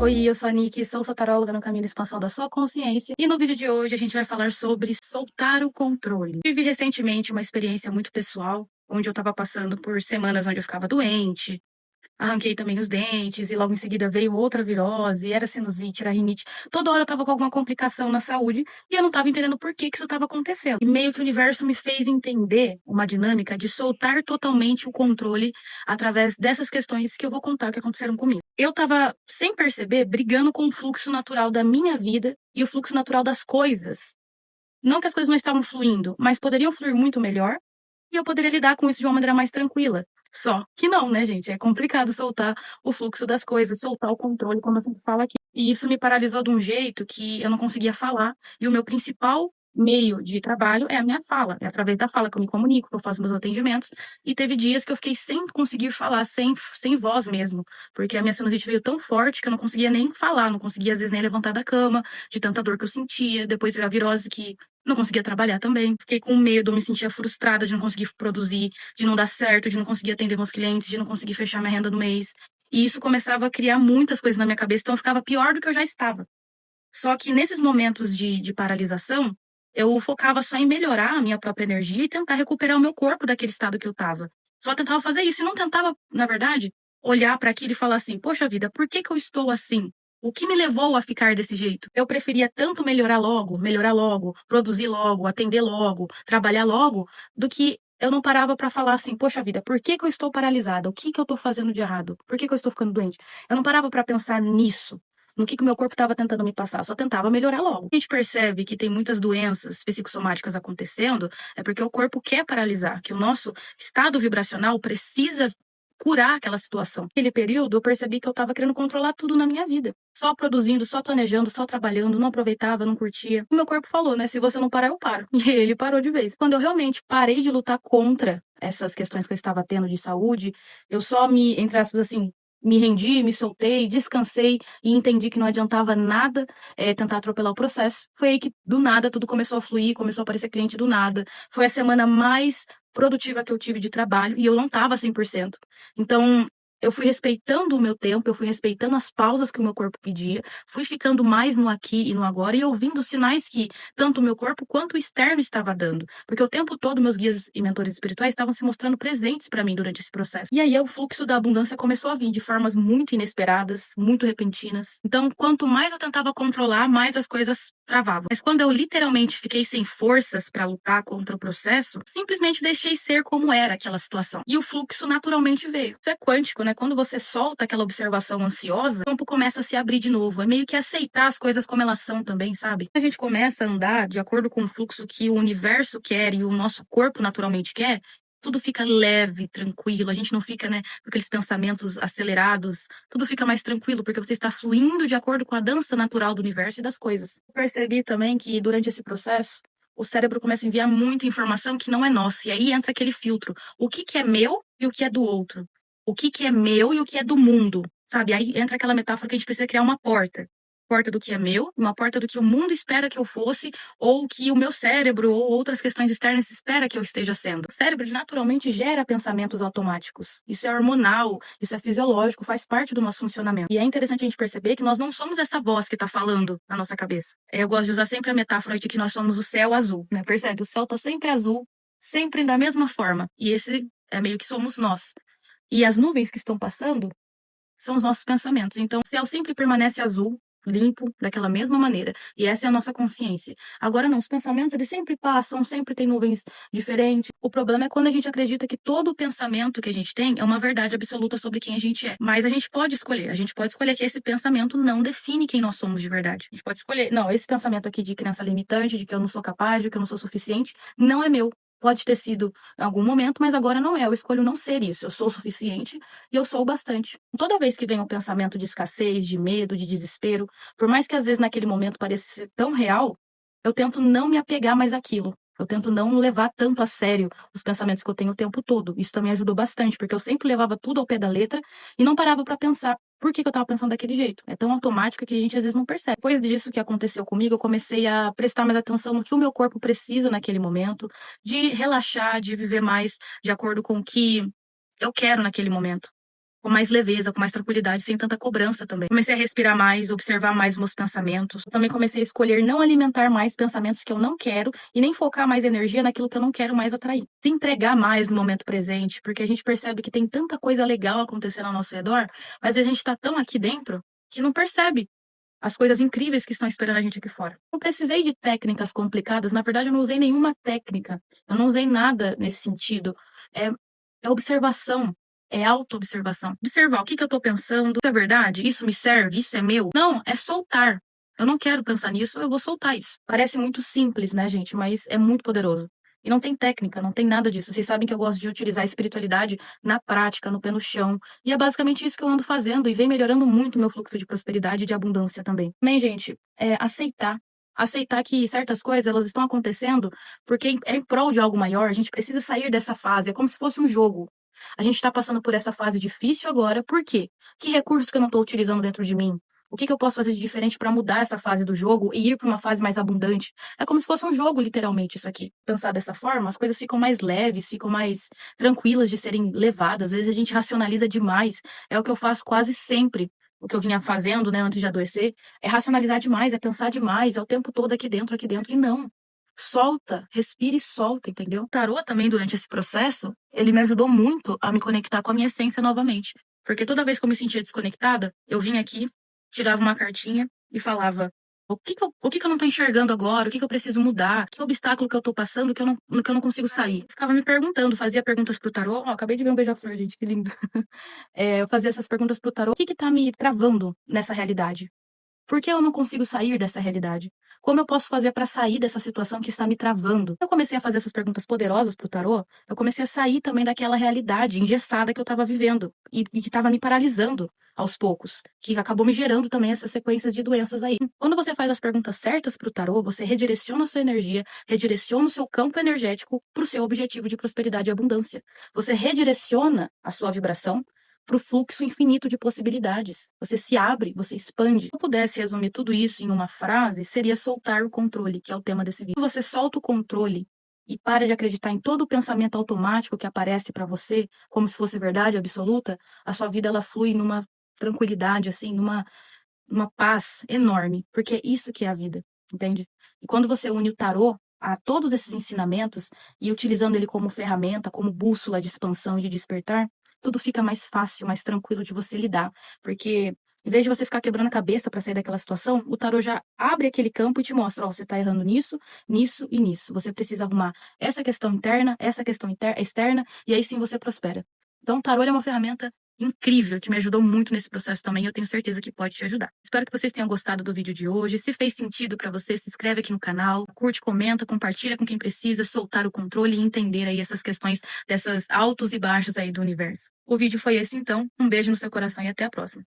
Oi, eu sou a Nick, sou sua taróloga no caminho da expansão da sua consciência. E no vídeo de hoje a gente vai falar sobre soltar o controle. Tive recentemente uma experiência muito pessoal, onde eu estava passando por semanas onde eu ficava doente, arranquei também os dentes, e logo em seguida veio outra virose, era sinusite, era rinite. Toda hora eu estava com alguma complicação na saúde e eu não estava entendendo por que isso estava acontecendo. E meio que o universo me fez entender uma dinâmica de soltar totalmente o controle através dessas questões que eu vou contar que aconteceram comigo. Eu estava, sem perceber, brigando com o fluxo natural da minha vida e o fluxo natural das coisas. Não que as coisas não estavam fluindo, mas poderiam fluir muito melhor e eu poderia lidar com isso de uma maneira mais tranquila. Só que não, né, gente? É complicado soltar o fluxo das coisas, soltar o controle, como eu sempre falo aqui. E isso me paralisou de um jeito que eu não conseguia falar. E o meu principal meio de trabalho é a minha fala. É através da fala que eu me comunico, que eu faço meus atendimentos. E teve dias que eu fiquei sem conseguir falar, sem voz mesmo. Porque a minha sinusite veio tão forte que eu não conseguia nem falar, não conseguia às vezes nem levantar da cama, de tanta dor que eu sentia. Depois veio a virose que não conseguia trabalhar também. Fiquei com medo, me sentia frustrada de não conseguir produzir, de não dar certo, de não conseguir atender meus clientes, de não conseguir fechar minha renda do mês. E isso começava a criar muitas coisas na minha cabeça, então eu ficava pior do que eu já estava. Só que nesses momentos de paralisação, eu focava só em melhorar a minha própria energia e tentar recuperar o meu corpo daquele estado que eu estava. Só tentava fazer isso e não tentava, na verdade, olhar para aquilo e falar assim: poxa vida, por que que eu estou assim? O que me levou a ficar desse jeito? Eu preferia tanto melhorar logo, produzir logo, atender logo, trabalhar logo, do que eu não parava para falar assim: poxa vida, por que que eu estou paralisada? O que que eu estou fazendo de errado? Por que que eu estou ficando doente? Eu não parava para pensar nisso, no que o meu corpo estava tentando me passar, só tentava melhorar logo. A gente percebe que tem muitas doenças psicossomáticas acontecendo, é porque o corpo quer paralisar, que o nosso estado vibracional precisa curar aquela situação. Naquele período, eu percebi que eu estava querendo controlar tudo na minha vida. Só produzindo, só planejando, só trabalhando, não aproveitava, não curtia. O meu corpo falou, né? Se você não parar, eu paro. E ele parou de vez. Quando eu realmente parei de lutar contra essas questões que eu estava tendo de saúde, eu só me, entre aspas, assim, me rendi, me soltei, descansei e entendi que não adiantava nada tentar atropelar o processo. Foi aí que, do nada, tudo começou a fluir, começou a aparecer cliente do nada. Foi a semana mais produtiva que eu tive de trabalho e eu não estava 100%. Então, eu fui respeitando o meu tempo, eu fui respeitando as pausas que o meu corpo pedia, fui ficando mais no aqui e no agora e ouvindo os sinais que tanto o meu corpo quanto o externo estava dando. Porque o tempo todo meus guias e mentores espirituais estavam se mostrando presentes para mim durante esse processo. E aí o fluxo da abundância começou a vir de formas muito inesperadas, muito repentinas. Então, quanto mais eu tentava controlar, mais as coisas travavam. Mas quando eu literalmente fiquei sem forças para lutar contra o processo, simplesmente deixei ser como era aquela situação. E o fluxo naturalmente veio. Isso é quântico, né? Quando você solta aquela observação ansiosa, o campo começa a se abrir de novo. É meio que aceitar as coisas como elas são também, sabe? A gente começa a andar de acordo com o fluxo que o universo quer e o nosso corpo naturalmente quer, tudo fica leve, tranquilo, a gente não fica, né, com aqueles pensamentos acelerados, tudo fica mais tranquilo, porque você está fluindo de acordo com a dança natural do universo e das coisas. Eu percebi também que durante esse processo, o cérebro começa a enviar muita informação que não é nossa, e aí entra aquele filtro. O que que é meu e o que é do outro? O que que é meu e o que é do mundo? Sabe? Aí entra aquela metáfora que a gente precisa criar uma porta. Porta do que é meu, uma porta do que o mundo espera que eu fosse, ou que o meu cérebro ou outras questões externas espera que eu esteja sendo. O cérebro ele naturalmente gera pensamentos automáticos. Isso é hormonal, isso é fisiológico, faz parte do nosso funcionamento. E é interessante a gente perceber que nós não somos essa voz que está falando na nossa cabeça. Eu gosto de usar sempre a metáfora de que nós somos o céu azul, né? Percebe? O céu está sempre azul, sempre da mesma forma. E esse é meio que somos nós. E as nuvens que estão passando são os nossos pensamentos. Então, o céu sempre permanece azul, limpo, daquela mesma maneira. E essa é a nossa consciência. Agora não, os pensamentos eles sempre passam, sempre tem nuvens diferentes. O problema é quando a gente acredita que todo o pensamento que a gente tem é uma verdade absoluta sobre quem a gente é. Mas a gente pode escolher. A gente pode escolher que esse pensamento não define quem nós somos de verdade. A gente pode escolher, não, esse pensamento aqui de crença limitante, de que eu não sou capaz, de que eu não sou suficiente, não é meu. Pode ter sido em algum momento, mas agora não é. Eu escolho não ser isso. Eu sou o suficiente e eu sou o bastante. Toda vez que vem um pensamento de escassez, de medo, de desespero, por mais que às vezes naquele momento pareça ser tão real, eu tento não me apegar mais àquilo. Eu tento não levar tanto a sério os pensamentos que eu tenho o tempo todo. Isso também ajudou bastante, porque eu sempre levava tudo ao pé da letra e não parava para pensar por que eu estava pensando daquele jeito. É tão automático que a gente às vezes não percebe. Depois disso que aconteceu comigo, eu comecei a prestar mais atenção no que o meu corpo precisa naquele momento, de relaxar, de viver mais de acordo com o que eu quero naquele momento. com mais leveza, com mais tranquilidade, sem tanta cobrança também. Comecei a respirar mais, observar mais meus pensamentos. Também comecei a escolher não alimentar mais pensamentos que eu não quero e nem focar mais energia naquilo que eu não quero mais atrair. Se entregar mais no momento presente, porque a gente percebe que tem tanta coisa legal acontecendo ao nosso redor, mas a gente tá tão aqui dentro que não percebe as coisas incríveis que estão esperando a gente aqui fora. Não precisei de técnicas complicadas, na verdade eu não usei nenhuma técnica, eu não usei nada nesse sentido. É, é observação, é auto-observação. Observar o que eu tô pensando, isso é verdade? Isso me serve? Isso é meu? Não, é soltar. Eu não quero pensar nisso, eu vou soltar isso. Parece muito simples, né, gente? Mas é muito poderoso. E não tem técnica, não tem nada disso. Vocês sabem que eu gosto de utilizar a espiritualidade na prática, no pé no chão. E é basicamente isso que eu ando fazendo e vem melhorando muito o meu fluxo de prosperidade e de abundância também. Também, gente, é aceitar. Aceitar que certas coisas elas estão acontecendo porque é em prol de algo maior. A gente precisa sair dessa fase. É como se fosse um jogo. A gente está passando por essa fase difícil agora. Por quê? Que recursos que eu não estou utilizando dentro de mim? O que eu posso fazer de diferente para mudar essa fase do jogo e ir para uma fase mais abundante? É como se fosse um jogo, literalmente, isso aqui. Pensar dessa forma, as coisas ficam mais leves, ficam mais tranquilas de serem levadas. Às vezes a gente racionaliza demais. É o que eu faço quase sempre. O que eu vinha fazendo, né, antes de adoecer, é racionalizar demais, é pensar demais, é o tempo todo aqui dentro, e não. Solta, respira e solta, entendeu? O tarô também, durante esse processo, ele me ajudou muito a me conectar com a minha essência novamente. Porque toda vez que eu me sentia desconectada, eu vinha aqui, tirava uma cartinha e falava: o que eu não tô enxergando agora? O que eu preciso mudar? Que obstáculo que eu tô passando que eu não consigo sair? Ficava me perguntando, fazia perguntas pro tarô. Ó, acabei de ver um beija-flor, gente, que lindo. Eu fazia essas perguntas pro tarô. O que tá me travando nessa realidade? Por que eu não consigo sair dessa realidade? Como eu posso fazer para sair dessa situação que está me travando? Eu comecei a fazer essas perguntas poderosas pro tarô, eu comecei a sair também daquela realidade engessada que eu estava vivendo e que estava me paralisando aos poucos, que acabou me gerando também essas sequências de doenças aí. Quando você faz as perguntas certas pro tarô, você redireciona a sua energia, redireciona o seu campo energético para o seu objetivo de prosperidade e abundância. Você redireciona a sua vibração para o fluxo infinito de possibilidades. Você se abre, você expande. Se eu pudesse resumir tudo isso em uma frase, seria soltar o controle, que é o tema desse vídeo. Quando você solta o controle e para de acreditar em todo o pensamento automático que aparece para você, como se fosse verdade absoluta, a sua vida ela flui numa tranquilidade, assim, numa paz enorme, porque é isso que é a vida, entende? E quando você une o tarô a todos esses ensinamentos e utilizando ele como ferramenta, como bússola de expansão e de despertar, tudo fica mais fácil, mais tranquilo de você lidar, porque em vez de você ficar quebrando a cabeça para sair daquela situação, o tarô já abre aquele campo e te mostra, ó, você está errando nisso, nisso e nisso. Você precisa arrumar essa questão interna, essa questão externa, e aí sim você prospera. Então, o tarô é uma ferramenta incrível, que me ajudou muito nesse processo também, e eu tenho certeza que pode te ajudar. Espero que vocês tenham gostado do vídeo de hoje. Se fez sentido para você, se inscreve aqui no canal, curte, comenta, compartilha com quem precisa soltar o controle e entender aí essas questões dessas altos e baixos aí do universo. O vídeo foi esse então, um beijo no seu coração e até a próxima.